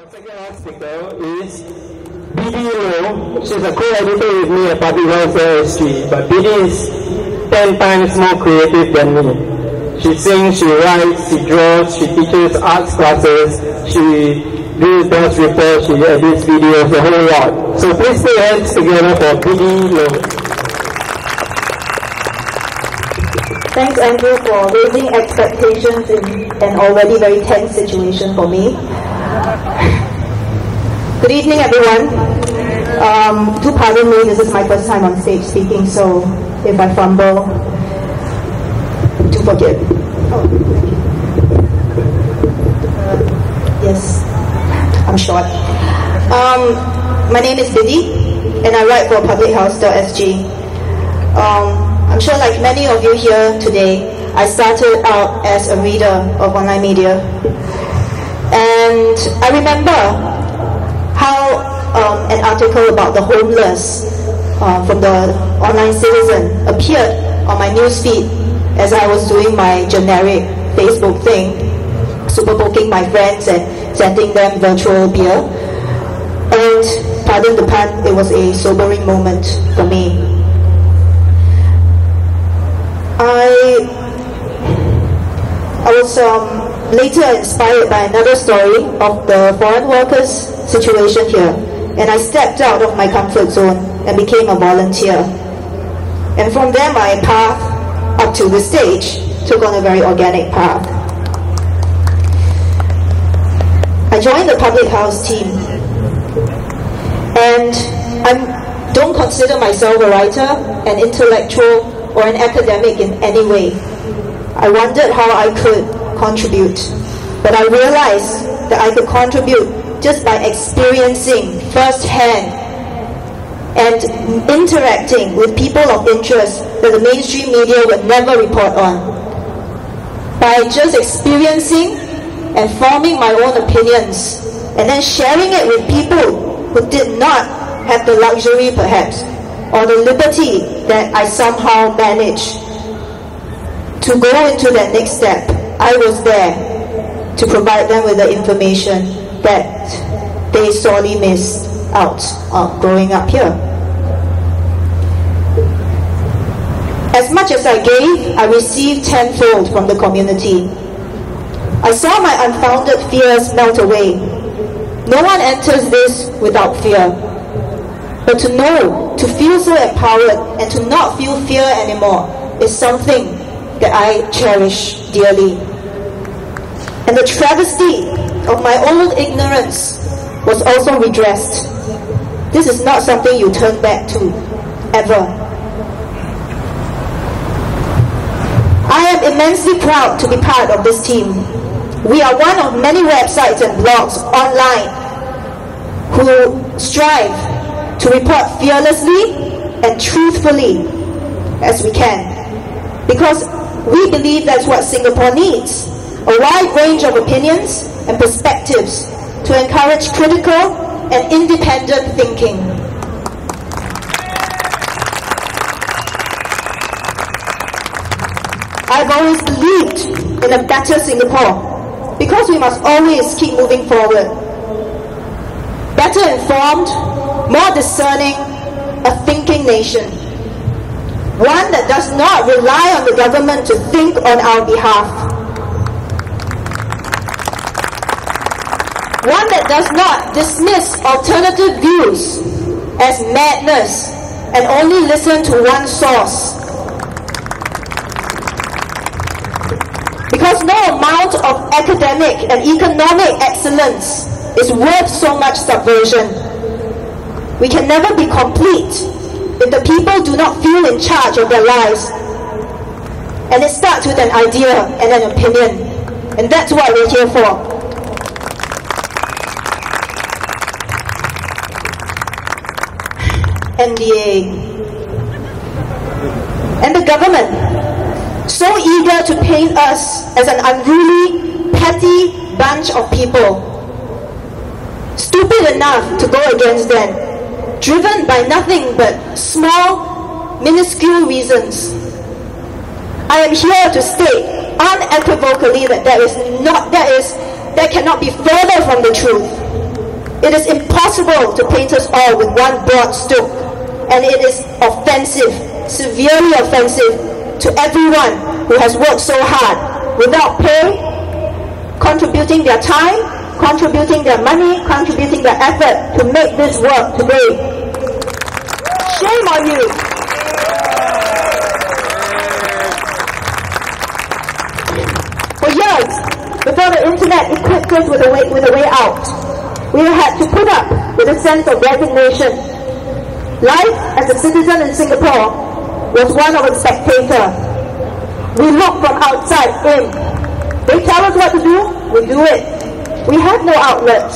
second last speaker is Biddy Low. She's a co-editor with me at Biddy Low SG, but Biddy is 10 times more creative than me. She sings, she writes, she draws, she teaches arts classes, she does reports, she edits videos, a whole lot. So please put your hands together for Biddy Low. Thanks, Andrew, for raising expectations in an already very tense situation for me. Good evening, everyone. Do pardon me, this is my first time on stage speaking, so if I fumble, do forgive. Oh, thank you. Yes, I'm short. My name is Biddy, and I write for publichouse.sg. I'm sure like many of you here today, I started out as a reader of online media. And I remember how an article about the homeless from the Online Citizen appeared on my newsfeed as I was doing my generic Facebook thing, super poking my friends and sending them virtual beer. And pardon the pun, it was a sobering moment for me. I was later inspired by another story of the foreign workers situation here, and I stepped out of my comfort zone and became a volunteer. And from there, my path up to the stage took on a very organic path. I joined the Public House team, and I don't consider myself a writer, an intellectual, or an academic in any way. I wondered how I could contribute, but I realized that I could contribute just by experiencing firsthand and interacting with people of interest that the mainstream media would never report on. By just experiencing and forming my own opinions and then sharing it with people who did not have the luxury perhaps or the liberty that I somehow managed to go into that next step. I was there to provide them with the information that they sorely missed out on growing up here. As much as I gave, I received tenfold from the community. I saw my unfounded fears melt away. No one enters this without fear. But to know, to feel so empowered and to not feel fear anymore is something that I cherish dearly. And the travesty of my old ignorance was also redressed. This is not something you turn back to, ever. I am immensely proud to be part of this team. We are one of many websites and blogs online who strive to report fearlessly and truthfully as we can, because we believe that's what Singapore needs, a wide range of opinions and perspectives to encourage critical and independent thinking. I've always believed in a better Singapore because we must always keep moving forward. Better informed, more discerning, a thinking nation. One that does not rely on the government to think on our behalf. One that does not dismiss alternative views as madness and only listen to one source. Because no amount of academic and economic excellence is worth so much subversion. We can never be complete if the people do not feel in charge of their lives. And it starts with an idea and an opinion. And that's what we're here for. MDA. And the government, so eager to paint us as an unruly, petty bunch of people. Stupid enough to go against them. Driven by nothing but small, minuscule reasons. I am here to state unequivocally that that cannot be further from the truth. It is impossible to paint us all with one broad stroke, and it is offensive, severely offensive to everyone who has worked so hard without pay, contributing their time, contributing their money, contributing their effort to make this work today. Shame on you. For years, before the internet equipped us with a way out, we had to put up with a sense of resignation. Life as a citizen in Singapore was one of a spectator. We look from outside in. They tell us what to do, we do it. We had no outlet,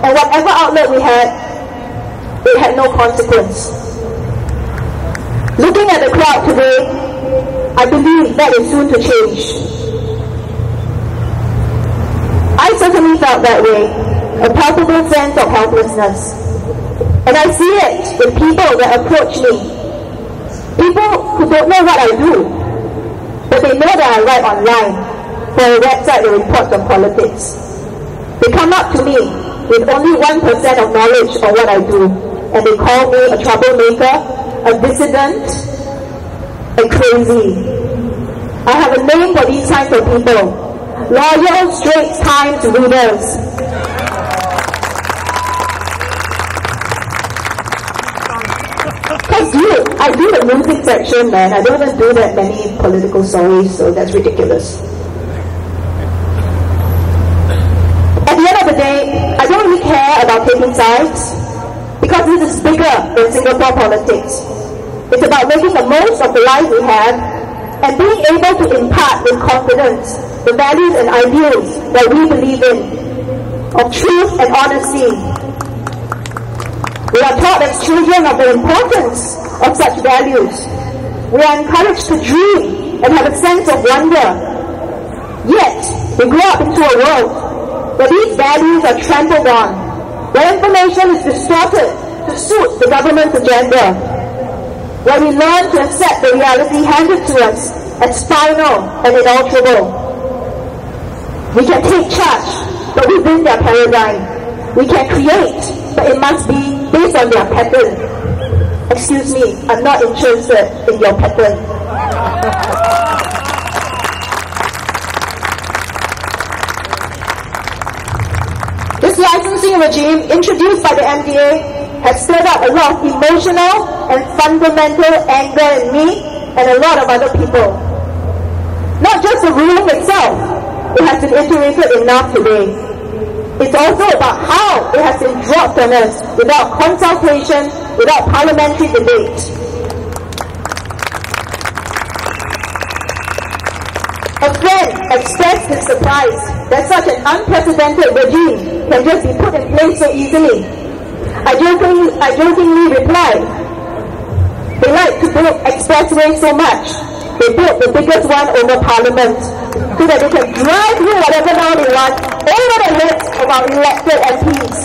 and whatever outlet we had, it had no consequence. Looking at the crowd today, I believe that is soon to change. I certainly felt that way, a palpable sense of helplessness. And I see it in people that approach me. People who don't know what I do, but they know that I write online for a website that reports on politics. They come up to me with only 1% of knowledge of what I do, and they call me a troublemaker, a dissident, a crazy. I have a name for these kinds of people. Loyal, Straits Times readers. Because I do the music section, man. I don't even do that many political stories, so that's ridiculous. At the end of the day, I don't really care about taking sides, because this is bigger than Singapore politics. It's about making the most of the life we have and being able to impart with confidence the values and ideals that we believe in, of truth and honesty. We are taught as children of the importance of such values. We are encouraged to dream and have a sense of wonder. Yet, we grow up into a world where these values are trampled on, where information is distorted to suit the government's agenda, where we learn to accept the reality handed to us as final and inalterable. We can take charge, but within their paradigm. We can create, but it must be based on their pattern. Excuse me, I'm not interested in your pattern. This licensing regime introduced by the MDA has stirred up a lot of emotional and fundamental anger in me and a lot of other people. Not just the ruling itself, it has been iterated enough today. It's also about how it has been dropped on us without consultation, without parliamentary debate. A friend expressed his surprise that such an unprecedented regime can just be put in place so easily. I jokingly replied, they like to build expressways so much, they built the biggest one over Parliament, so that they can drive through whatever now they want over the heads of our elected MPs.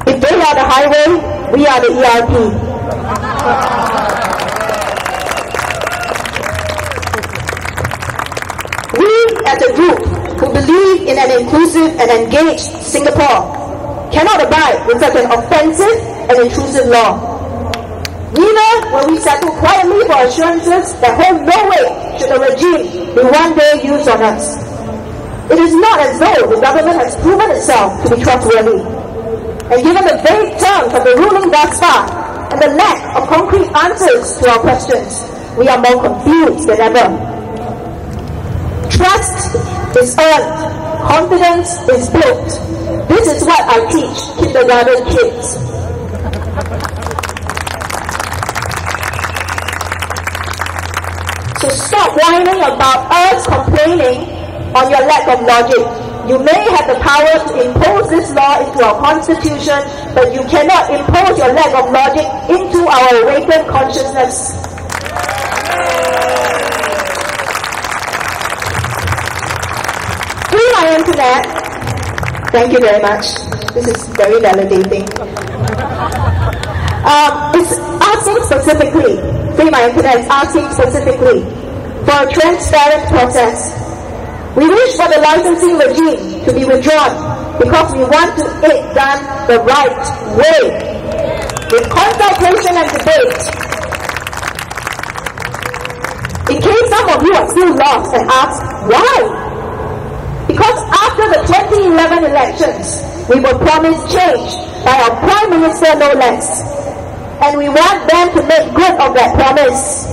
If they are the highway, we are the ERP. We as a group who believe in an inclusive and engaged Singapore cannot abide with such an offensive and intrusive law. Neither will we settle quietly for assurances that hold no weight should the regime be one day used on us. It is not as though the government has proven itself to be trustworthy. And given the vague terms of the ruling thus far, and the lack of concrete answers to our questions, we are more confused than ever. Trust is earned, confidence is built. This is what I teach kindergarten kids. So stop whining about us complaining on your lack of logic. You may have the power to impose this law into our constitution, but you cannot impose your lack of logic into our awakened consciousness. Free my internet. Thank you very much. This is very validating. It's asking specifically, Free My Internet is asking specifically for a transparent process We wish for the licensing regime to be withdrawn because we want it done the right way, with consultation and debate. In case some of you are still lost and ask, why? Because after the 2011 elections, we were promised change by our Prime Minister no less. And we want them to make good of that promise.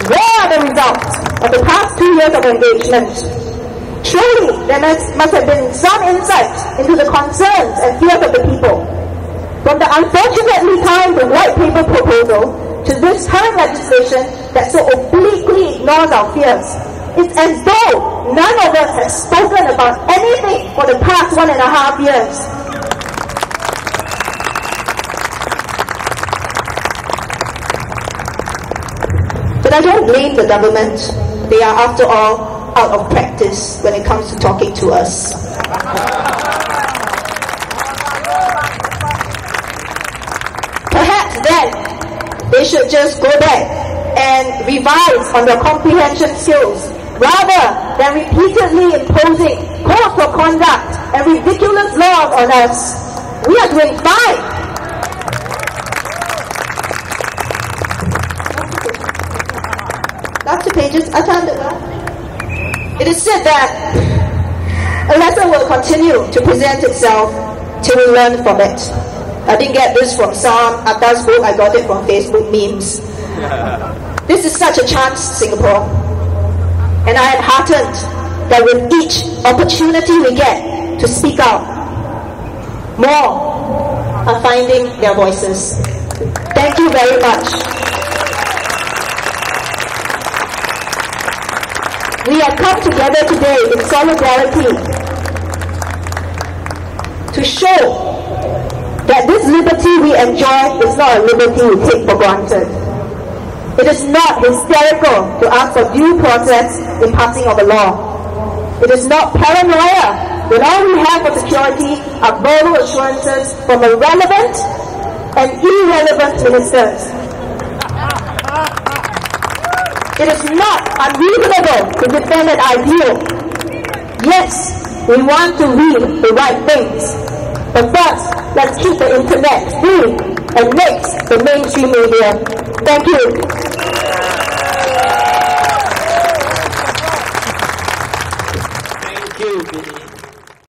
Where are the results of the past 2 years of engagement? Surely there must have been some insight into the concerns and fears of the people. From the unfortunately timed white paper proposal to this current legislation that so obliquely ignores our fears, it's as though none of us has spoken about anything for the past 1.5 years. But I don't blame the government. They are, after all, out of practice when it comes to talking to us. Perhaps then, they should just go back and revise on their comprehension skills rather than repeatedly imposing codes of conduct and ridiculous laws on us. We are doing fine. Last 2 pages. I found it. It is said that a lesson will continue to present itself till we learn from it. I didn't get this from some Atta's book. I got it from Facebook memes. This is such a chance, Singapore. And I am heartened that with each opportunity we get to speak out, more are finding their voices. Thank you very much. We have come together today in solidarity to show that this liberty we enjoy is not a liberty we take for granted. It is not hysterical to ask for due process in passing of a law. It is not paranoia when all we have for security are verbal assurances from irrelevant and irrelevant ministers. It is not unreasonable to defend an ideal. Yes, we want to read the right things. But first, let's keep the internet free and mix the mainstream media. Thank you.